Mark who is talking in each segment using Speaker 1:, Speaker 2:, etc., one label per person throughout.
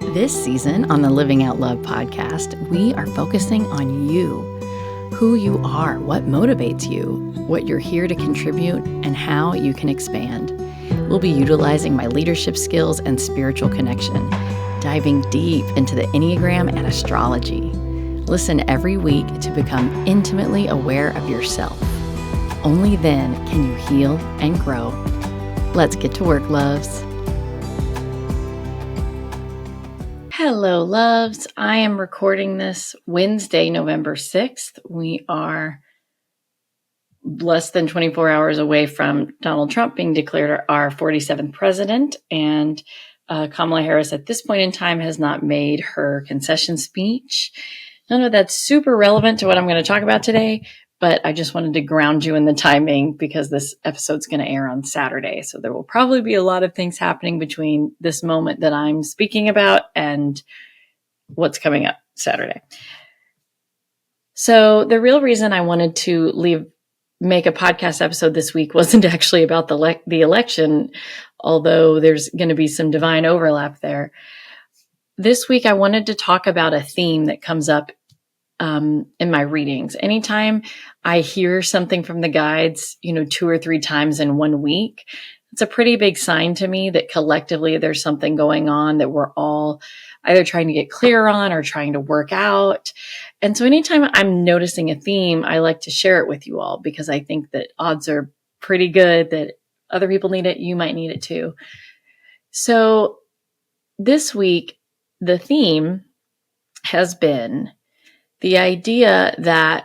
Speaker 1: This season on the Living Out Love podcast, we are focusing on you, who you are, what motivates you, what you're here to contribute, and how you can expand. We'll be utilizing my leadership skills and spiritual connection, diving deep into the Enneagram and astrology. Listen every week to become intimately aware of yourself. Only then can you heal and grow. Let's get to work, loves. Hello, loves. I am recording this Wednesday, November 6th. We are less than 24 hours away from Donald Trump being declared our 47th president. And Kamala Harris at this point in time has not made her concession speech. None of that's super relevant to what I'm going to talk about today, but I just wanted to ground you in the timing because this episode's going to air on Saturday. So there will probably be a lot of things happening between this moment that I'm speaking about and what's coming up Saturday. So the real reason I wanted to make a podcast episode this week wasn't actually about the election, although there's going to be some divine overlap there. This week, I wanted to talk about a theme that comes up in my readings. Anytime I hear something from the guides, 2 or 3 times in 1 week, it's a pretty big sign to me that collectively there's something going on that we're all either trying to get clear on or trying to work out. And so anytime I'm noticing a theme, I like to share it with you all because I think that odds are pretty good that other people need it. You might need it too. So this week, the theme has been the idea that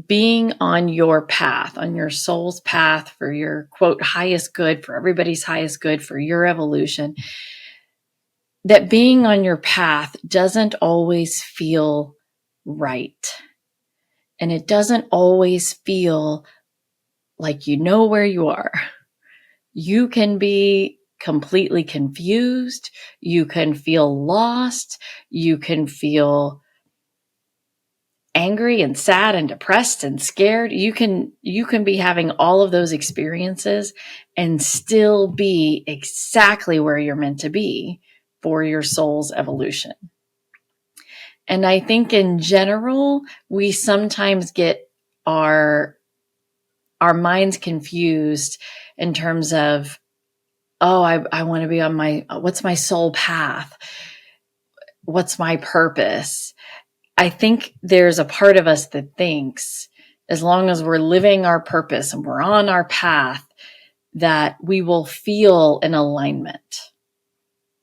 Speaker 1: being on your path, on your soul's path for your quote highest good, for everybody's highest good, for your evolution, that being on your path doesn't always feel right. And it doesn't always feel like you know where you are. You can be completely confused. You can feel lost. You can feel angry and sad and depressed and scared. You can be having all of those experiences and still be exactly where you're meant to be for your soul's evolution. And I think in general, we sometimes get our minds confused in terms of, I want to be on what's my soul path? What's my purpose? I think there's a part of us that thinks as long as we're living our purpose and we're on our path, that we will feel an alignment,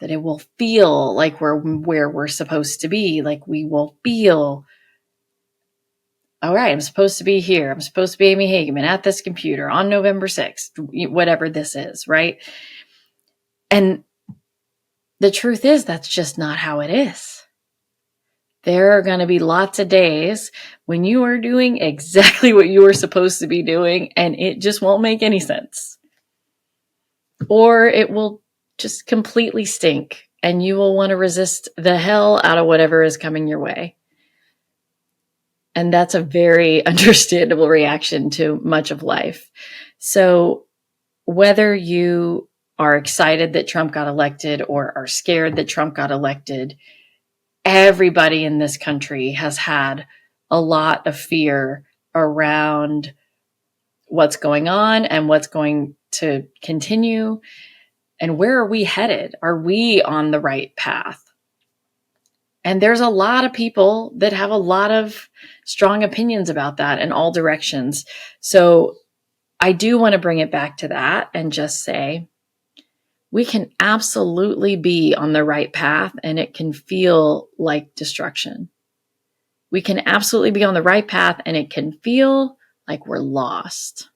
Speaker 1: that it will feel like we're where we're supposed to be, like we will feel, all right, I'm supposed to be here. I'm supposed to be Amy Hageman at this computer on November 6th, whatever this is, right? And the truth is, that's just not how it is. There are going to be lots of days when you are doing exactly what you were supposed to be doing, and it just won't make any sense. Or it will just completely stink, and you will want to resist the hell out of whatever is coming your way. And that's a very understandable reaction to much of life. So whether you are excited that Trump got elected or are scared that Trump got elected, everybody in this country has had a lot of fear around what's going on and what's going to continue. And where are we headed? Are we on the right path? And there's a lot of people that have a lot of strong opinions about that in all directions. So I do want to bring it back to that and just say, we can absolutely be on the right path and it can feel like destruction. We can absolutely be on the right path and it can feel like we're lost.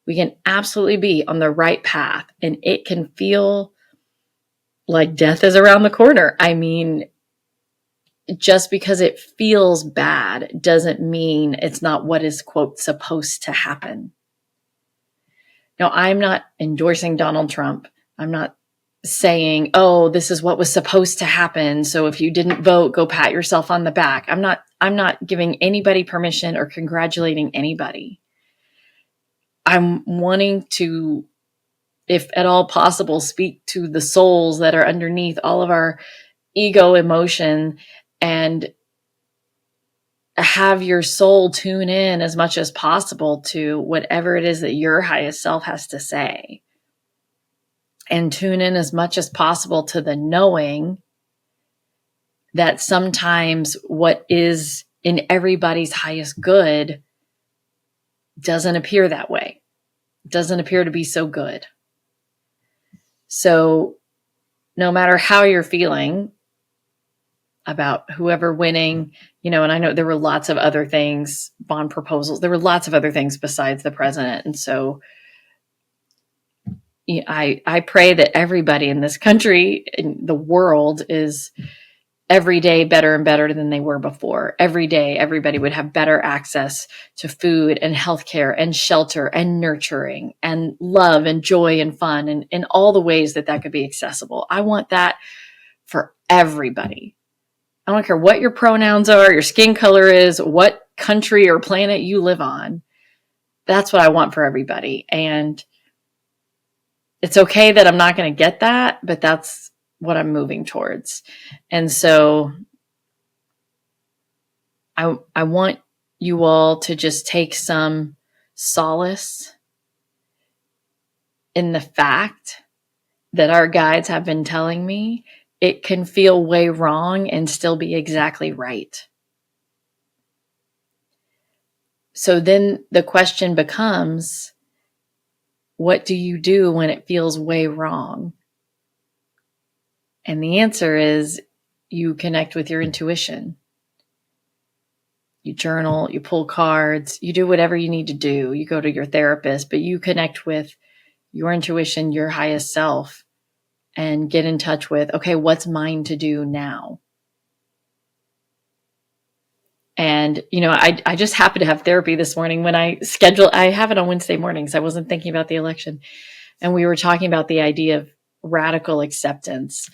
Speaker 1: We can absolutely be on the right path and it can feel like death is around the corner. I mean, just because it feels bad doesn't mean it's not what is, quote, supposed to happen. Now, I'm not endorsing Donald Trump. I'm not saying, this is what was supposed to happen. So if you didn't vote, go pat yourself on the back. I'm not giving anybody permission or congratulating anybody. I'm wanting to, if at all possible, speak to the souls that are underneath all of our ego emotion and have your soul tune in as much as possible to whatever it is that your highest self has to say. And tune in as much as possible to the knowing that sometimes what is in everybody's highest good doesn't appear that way, doesn't appear to be so good. So no matter how you're feeling about whoever winning, and I know there were lots of other things, bond proposals, there were lots of other things besides the president. And so I pray that everybody in this country, in the world, is every day better and better than they were before. Every day, everybody would have better access to food and healthcare and shelter and nurturing and love and joy and fun and in all the ways that could be accessible. I want that for everybody. I don't care what your pronouns are, your skin color is, what country or planet you live on. That's what I want for everybody. And it's okay that I'm not going to get that, but that's what I'm moving towards. And so I want you all to just take some solace in the fact that our guides have been telling me it can feel way wrong and still be exactly right. So then the question becomes, what do you do when it feels way wrong? And the answer is you connect with your intuition. You journal, you pull cards, you do whatever you need to do. You go to your therapist, but you connect with your intuition, your highest self, and get in touch with, okay, what's mine to do now? And, I just happened to have therapy this morning when I have it on Wednesday mornings. I wasn't thinking about the election. And we were talking about the idea of radical acceptance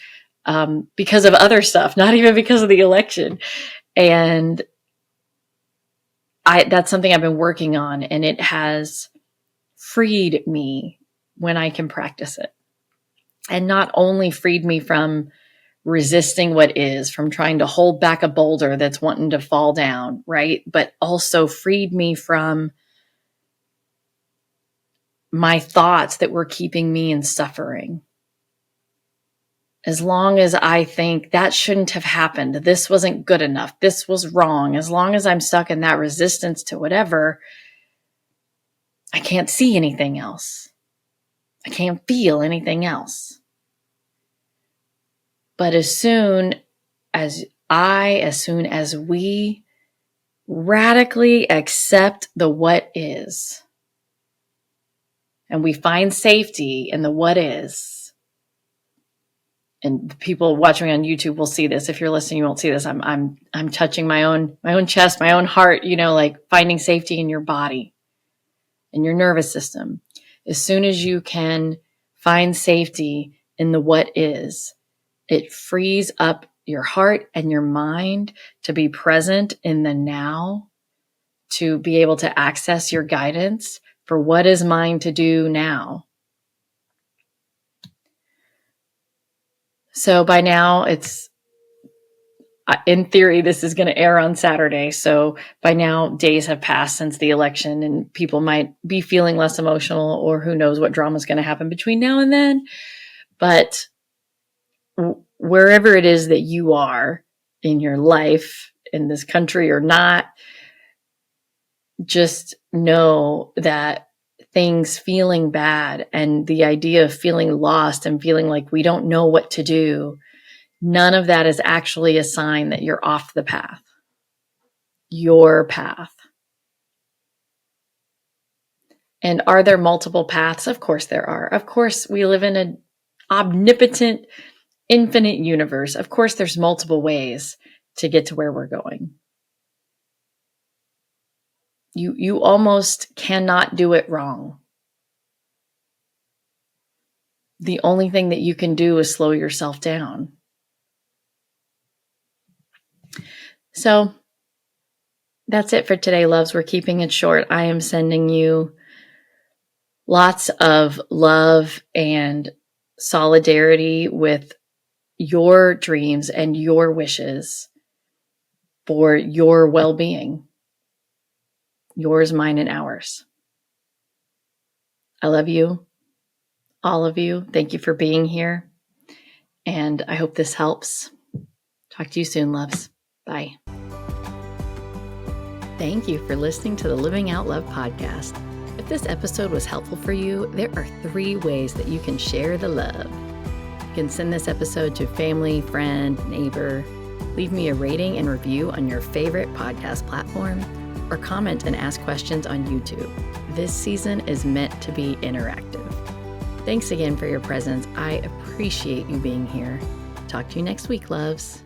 Speaker 1: because of other stuff, not even because of the election. And that's something I've been working on, and it has freed me when I can practice it. And not only freed me from resisting what is, from trying to hold back a boulder that's wanting to fall down, right? But also freed me from my thoughts that were keeping me in suffering. As long as I think that shouldn't have happened, this wasn't good enough, this was wrong, as long as I'm stuck in that resistance to whatever, I can't see anything else. I can't feel anything else. But as soon as we radically accept the what is, and we find safety in the what is, and the people watching on YouTube will see this. If you're listening, you won't see this. I'm touching my own chest, my own heart, like finding safety in your body, in your nervous system. As soon as you can find safety in the what is, it frees up your heart and your mind to be present in the now, to be able to access your guidance for what is mine to do now. So by now, it's, in theory, this is going to air on Saturday. So by now, days have passed since the election, and people might be feeling less emotional, or who knows what drama is going to happen between now and then. But wherever it is that you are in your life, in this country or not, just know that things feeling bad and the idea of feeling lost and feeling like we don't know what to do, none of that is actually a sign that you're off the path. Your path. And are there multiple paths? Of course there are. Of course, we live in an omnipotent, infinite universe. Of course, there's multiple ways to get to where we're going. You almost cannot do it wrong. The only thing that you can do is slow yourself down. So that's it for today, loves. We're keeping it short. I am sending you lots of love and solidarity with your dreams and your wishes for your well-being, yours, mine, and ours. I love you, all of you. Thank you for being here. And I hope this helps. Talk to you soon, loves. Bye. Thank you for listening to the Living Out Love podcast. If this episode was helpful for you, there are 3 ways that you can share the love. You can send this episode to family, friend, neighbor, leave me a rating and review on your favorite podcast platform, or comment and ask questions on YouTube. This season is meant to be interactive. Thanks again for your presence. I appreciate you being here. Talk to you next week, loves.